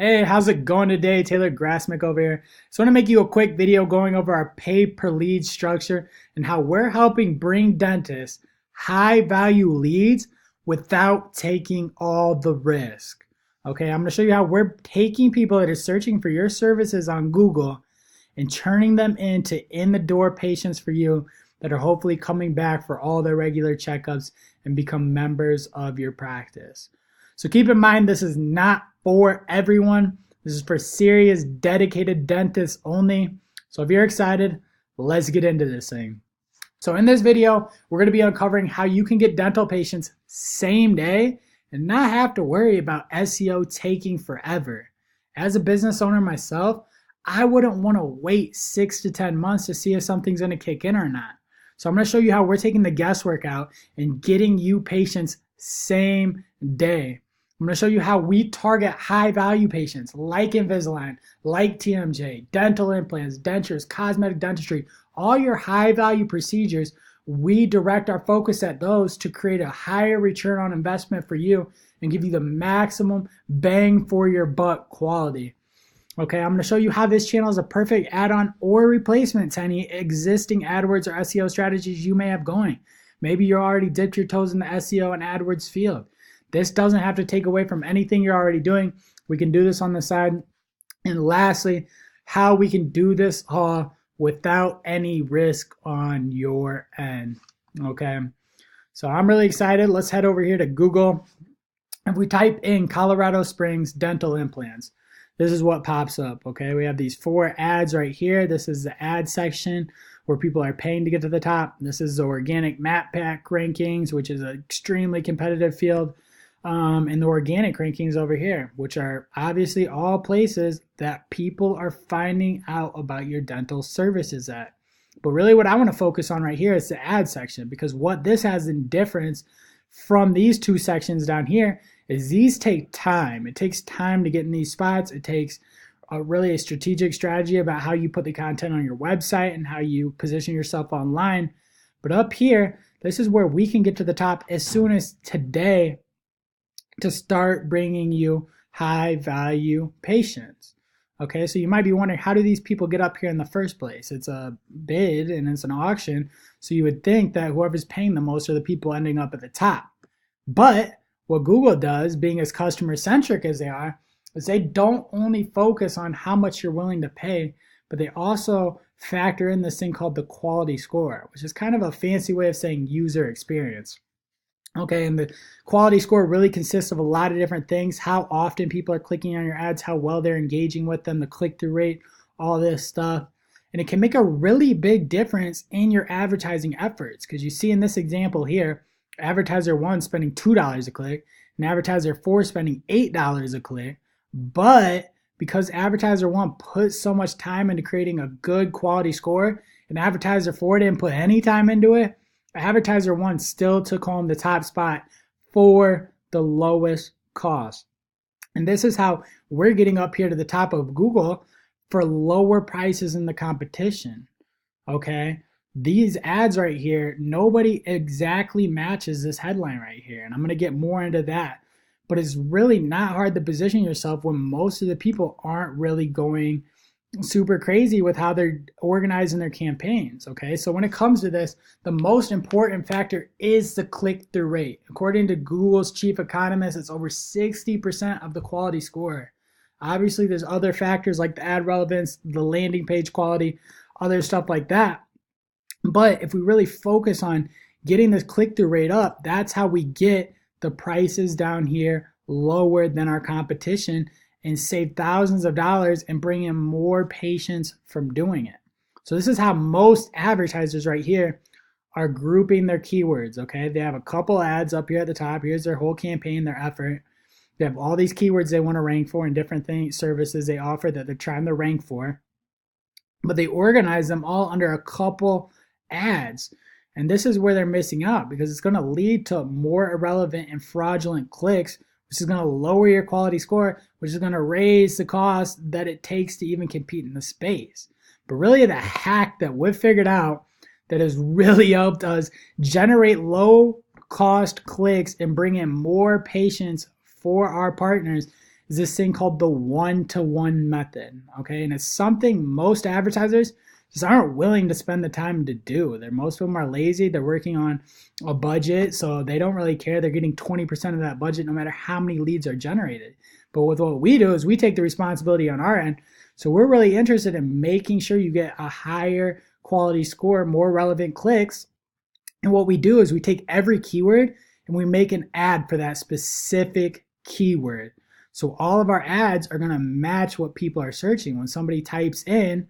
Hey, how's it going today? Taylor Grassmick over here. So I want to make you a quick video going over our pay per lead structure and how we're helping bring dentists high value leads without taking all the risk. Okay, I'm going to show you how we're taking people that are searching for your services on Google and turning them into in the door patients for you that are hopefully coming back for all their regular checkups and become members of your practice. So keep in mind, this is not for everyone. This is for serious, dedicated dentists only. So if you're excited, let's get into this thing. So in this video, we're going to be uncovering how you can get dental patients same day and not have to worry about SEO taking forever. As a business owner myself, I wouldn't want to wait 6 to 10 months to see if something's going to kick in or not. So I'm going to show you how we're taking the guesswork out and getting you patients same day. I'm going to show you how we target high value patients like Invisalign, like TMJ, dental implants, dentures, cosmetic dentistry, all your high value procedures. We direct our focus at those to create a higher return on investment for you and give you the maximum bang for your buck quality. Okay, I'm going to show you how this channel is a perfect add-on or replacement to any existing AdWords or SEO strategies you may have going. Maybe you're already dipped your toes in the SEO and AdWords field. This doesn't have to take away from anything you're already doing. We can do this on the side. And lastly, how we can do this all without any risk on your end. Okay, so I'm really excited. Let's head over here to Google. If we type in Colorado Springs dental implants, this is what pops up. Okay, we have these 4 ads right here. This is the ad section where people are paying to get to the top. This is the organic map pack rankings, which is an extremely competitive field. And the organic rankings over here, which are obviously all places that people are finding out about your dental services at. But really what I want to focus on right here is the ad section, because what this has in difference from these 2 sections down here is these take time. It takes time to get in these spots. It takes really a strategic strategy about how you put the content on your website and how you position yourself online. But up here, this is where we can get to the top as soon as today to start bringing you high value patients. Okay, so you might be wondering, how do these people get up here in the first place? It's a bid and it's an auction, so you would think that whoever's paying the most are the people ending up at the top. But what Google does, being as customer centric as they are, is they don't only focus on how much you're willing to pay, but they also factor in this thing called the quality score, which is kind of a fancy way of saying user experience. Okay, and the quality score really consists of a lot of different things: how often people are clicking on your ads, how well they're engaging with them, the click-through rate, all this stuff. And it can make a really big difference in your advertising efforts, because you see in this example here, advertiser 1 spending $2 a click, and advertiser 4 spending $8 a click. But because advertiser 1 put so much time into creating a good quality score, and advertiser 4 didn't put any time into it, advertiser 1 still took home the top spot for the lowest cost. And this is how we're getting up here to the top of Google for lower prices in the competition. Okay, these ads right here, nobody exactly matches this headline right here, and I'm going to get more into that. But it's really not hard to position yourself when most of the people aren't really going super crazy with how they're organizing their campaigns. Okay, so when it comes to this, the most important factor is the click-through rate. According to Google's chief economist, it's over 60% of the quality score. Obviously, there's other factors like the ad relevance, the landing page quality, other stuff like that. But if we really focus on getting this click-through rate up, that's how we get the prices down here lower than our competition and save thousands of dollars and bring in more patients from doing it. So this is how most advertisers right here are grouping their keywords. Okay, they have a couple ads up here at the top. Here's their whole campaign, their effort. They have all these keywords they want to rank for and different services they offer that they're trying to rank for. But they organize them all under a couple ads. And this is where they're missing out, because it's going to lead to more irrelevant and fraudulent clicks, which is going to lower your quality score, which is going to raise the cost that it takes to even compete in the space. But really the hack that we've figured out that has really helped us generate low cost clicks and bring in more patients for our partners is this thing called the one-to-one method. Okay, and it's something most advertisers just aren't willing to spend the time to do. Most of them are lazy. They're working on a budget, so they don't really care. They're getting 20% of that budget no matter how many leads are generated. But with what we do is we take the responsibility on our end. So we're really interested in making sure you get a higher quality score, more relevant clicks. And what we do is we take every keyword and we make an ad for that specific keyword. So all of our ads are going to match what people are searching. When somebody types in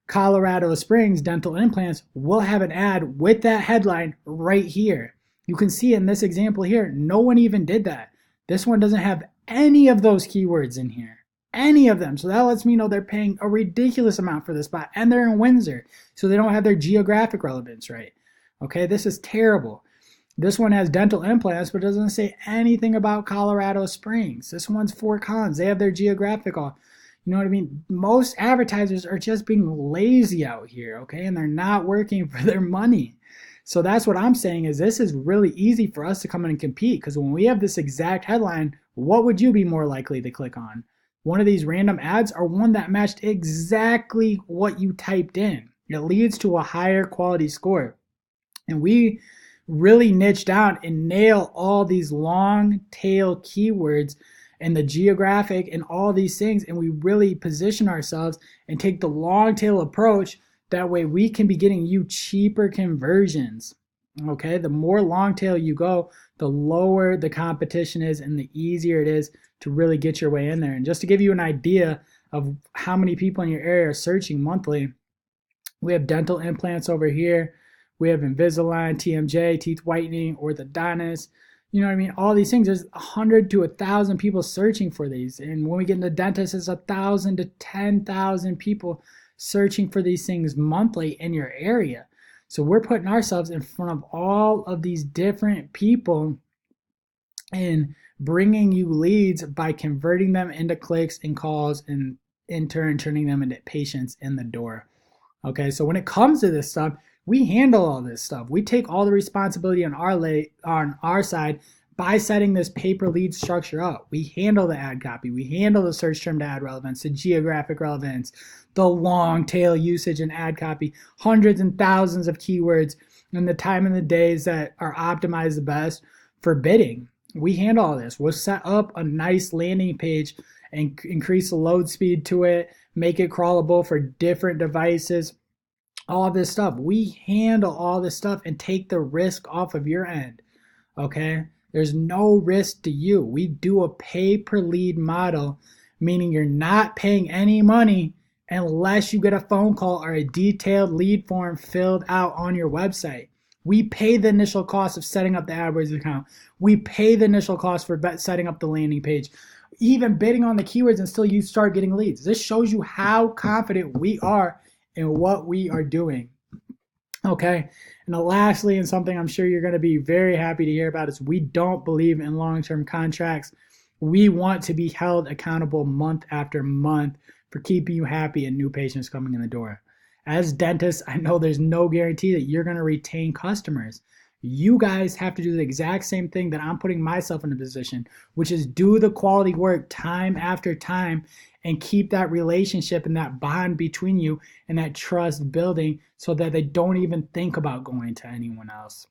Colorado Springs dental implants, we'll have an ad with that headline right here. You can see in this example here, no one even did that. This one doesn't have any of those keywords in here, any of them. So that lets me know they're paying a ridiculous amount for this spot, and they're in Windsor, so they don't have their geographic relevance right. Okay, this is terrible. This one has dental implants, but doesn't say anything about Colorado Springs. This one's Fort Collins. They have their geographic all. You know what I mean? Most advertisers are just being lazy out here, okay? And they're not working for their money. So that's what I'm saying is this is really easy for us to come in and compete, because when we have this exact headline, what would you be more likely to click on? One of these random ads or one that matched exactly what you typed in? It leads to a higher quality score. And we really niche down and nail all these long tail keywords and the geographic and all these things, and we really position ourselves and take the long tail approach. That way we can be getting you cheaper conversions. Okay, the more long tail you go, the lower the competition is and the easier it is to really get your way in there. And just to give you an idea of how many people in your area are searching monthly, we have dental implants over here. We have Invisalign, TMJ, teeth whitening, orthodontist. You know what I mean? All these things, there's 100 to 1,000 people searching for these. And when we get into dentists, it's 1,000 to 10,000 people searching for these things monthly in your area. So we're putting ourselves in front of all of these different people and bringing you leads by converting them into clicks and calls, and in turn turning them into patients in the door. Okay, so when it comes to this stuff, we handle all this stuff. We take all the responsibility on our side by setting this pay-per-lead structure up. We handle the ad copy. We handle the search term to ad relevance, the geographic relevance, the long tail usage and ad copy, hundreds and thousands of keywords, and the time and the days that are optimized the best for bidding. We handle all this. We'll set up a nice landing page and increase the load speed to it, make it crawlable for different devices. All this stuff. We handle all this stuff and take the risk off of your end. Okay? There's no risk to you. We do a pay per lead model, meaning you're not paying any money unless you get a phone call or a detailed lead form filled out on your website. We pay the initial cost of setting up the AdWords account. We pay the initial cost for setting up the landing page, even bidding on the keywords, and still you start getting leads. This shows you how confident we are in what we are doing. Okay, and lastly, and something I'm sure you're going to be very happy to hear about, is we don't believe in long-term contracts. We want to be held accountable month after month for keeping you happy and new patients coming in the door. As dentists, I know there's no guarantee that you're going to retain customers. You guys have to do the exact same thing that I'm putting myself in a position, which is do the quality work time after time and keep that relationship and that bond between you and that trust building so that they don't even think about going to anyone else.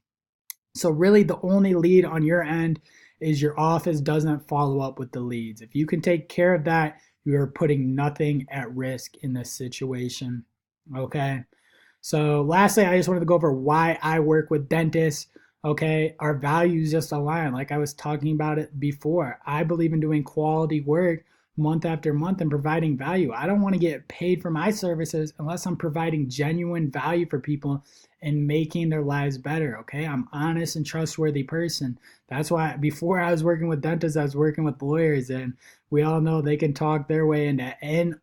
So really the only lead on your end is your office doesn't follow up with the leads. If you can take care of that, you're putting nothing at risk in this situation. Okay. So lastly, I just wanted to go over why I work with dentists. Okay. Our values just align. Like I was talking about it before. I believe in doing quality work month after month and providing value. I don't want to get paid for my services unless I'm providing genuine value for people and making their lives better. Okay. I'm honest and trustworthy person. That's why before I was working with dentists, I was working with lawyers, and we all know they can talk their way into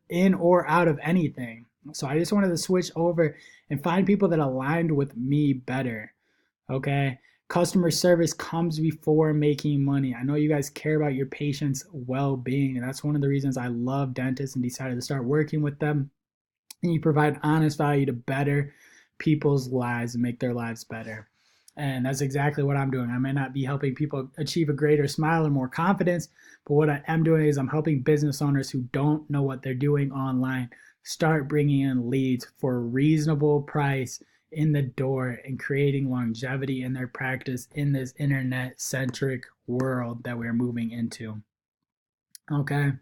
in or out of anything. So I just wanted to switch over and find people that aligned with me better. Okay. Customer service comes before making money. I know you guys care about your patients' well-being, and that's one of the reasons I love dentists and decided to start working with them. And you provide honest value to better people's lives and make their lives better. And that's exactly what I'm doing. I may not be helping people achieve a greater smile or more confidence, but what I am doing is I'm helping business owners who don't know what they're doing online start bringing in leads for a reasonable price in the door and creating longevity in their practice in this internet centric world that we're moving into. Okay.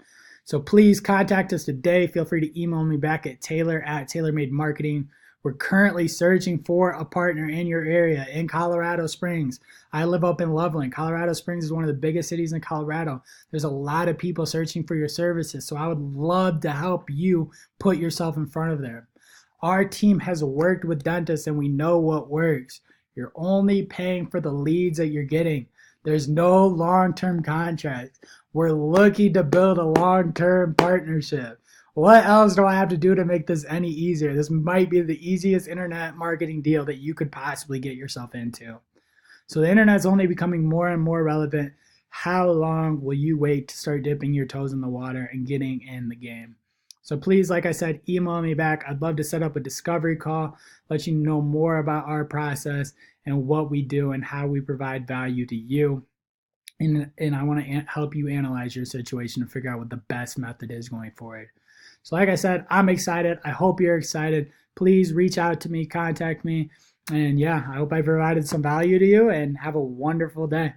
So please contact us today. Feel free to email me back at taylor@taylormademarketing. We're currently searching for a partner in your area in Colorado Springs. I live up in Loveland. Colorado Springs is one of the biggest cities in Colorado. There's a lot of people searching for your services. So I would love to help you put yourself in front of them. Our team has worked with dentists and we know what works. You're only paying for the leads that you're getting. There's no long-term contracts. We're looking to build a long-term partnership. What else do I have to do to make this any easier? This might be the easiest internet marketing deal that you could possibly get yourself into. So the internet's only becoming more and more relevant. How long will you wait to start dipping your toes in the water and getting in the game? So please, like I said, email me back. I'd love to set up a discovery call, let you know more about our process and what we do and how we provide value to you. And I want to help you analyze your situation and figure out what the best method is going forward. So like I said, I'm excited. I hope you're excited. Please reach out to me, contact me. And yeah, I hope I provided some value to you and have a wonderful day.